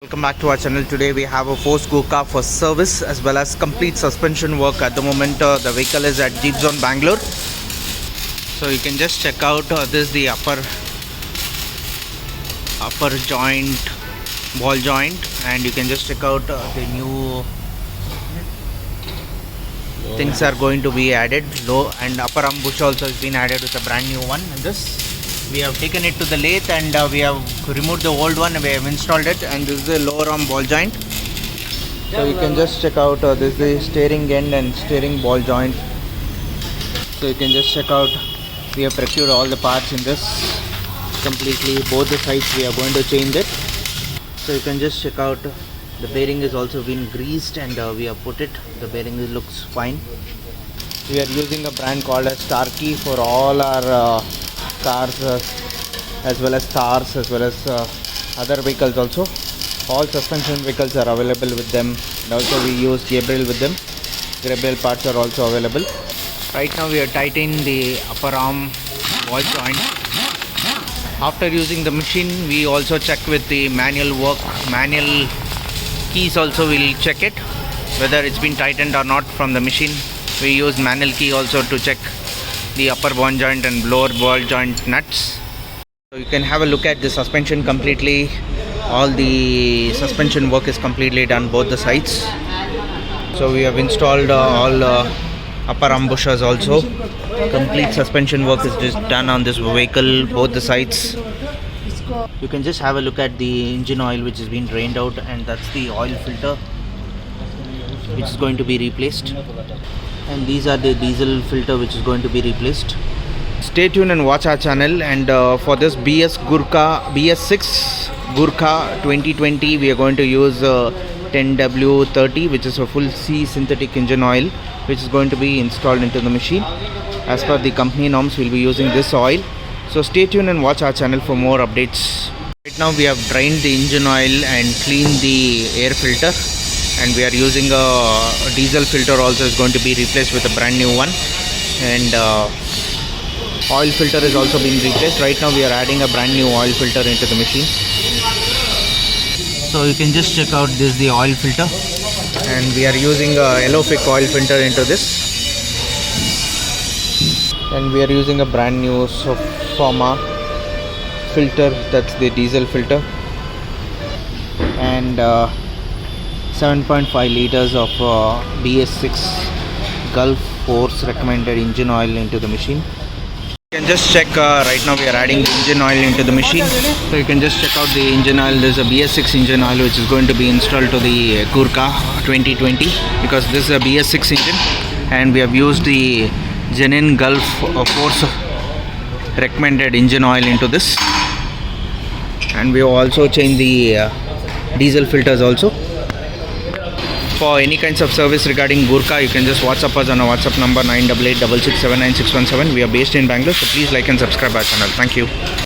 Welcome back to our channel. Today we have a forced Gurkha for service as well as complete suspension work. At the moment the vehicle is at Jeepzone Bangalore. So you can just check out this is the upper joint, ball joint, and you can just check out the new things are going to be added. Low and upper arm bush also has been added with a brand new one. And this we have taken it to the lathe and we have removed the old one and we have installed it, and this is the lower arm ball joint. So you can just check out this is the steering end and steering ball joint. So you can just check out, we have procured all the parts in this completely. Both the sides we are going to change it. So you can just check out the bearing is also been greased and we have put it. The bearing looks fine. We are using a brand called as Starke for all our cars as well as cars as well as other vehicles also. All suspension vehicles are available with them, and also we use Gabriel with them. Gabriel parts are also available. Right now we are tightening the upper arm ball joint. After using the machine we also check with the manual keys also. We'll check it whether it's been tightened or not from the machine. We use manual key also to check the upper ball joint and lower ball joint nuts. So you can have a look at the suspension completely. All the suspension work is completely done both the sides. So we have installed all upper arm bushers also. Complete suspension work is just done on this vehicle both the sides. You can just have a look at the engine oil which has been drained out, and that's the oil filter which is going to be replaced, and these are the diesel filter which is going to be replaced. Stay tuned and watch our channel. And for this BS6 Gurkha 2020 we are going to use 10W30, which is a full C synthetic engine oil, which is going to be installed into the machine. As per the company norms we'll be using this oil. So stay tuned and watch our channel for more updates. Right now we have drained the engine oil and cleaned the air filter, and we are using a diesel filter also is going to be replaced with a brand new one, and oil filter is also being replaced. Right now we are adding a brand new oil filter into the machine. So you can just check out this is the oil filter, and we are using a yellow pick oil filter into this, and we are using a brand new Sofoma filter, that's the diesel filter, and 7.5 liters of BS6 Gulf Force recommended engine oil into the machine. You can just check right now we are adding the engine oil into the machine. So you can just check out the engine oil. There is a BS6 engine oil which is going to be installed to the Gurkha 2020, because this is a BS6 engine, and we have used the genuine Gulf Force recommended engine oil into this, and we have also changed the diesel filters also. For any kinds of service regarding Gurkha, you can just WhatsApp us on our WhatsApp number 98866796117. We are based in Bangalore, so please like and subscribe our channel. Thank you.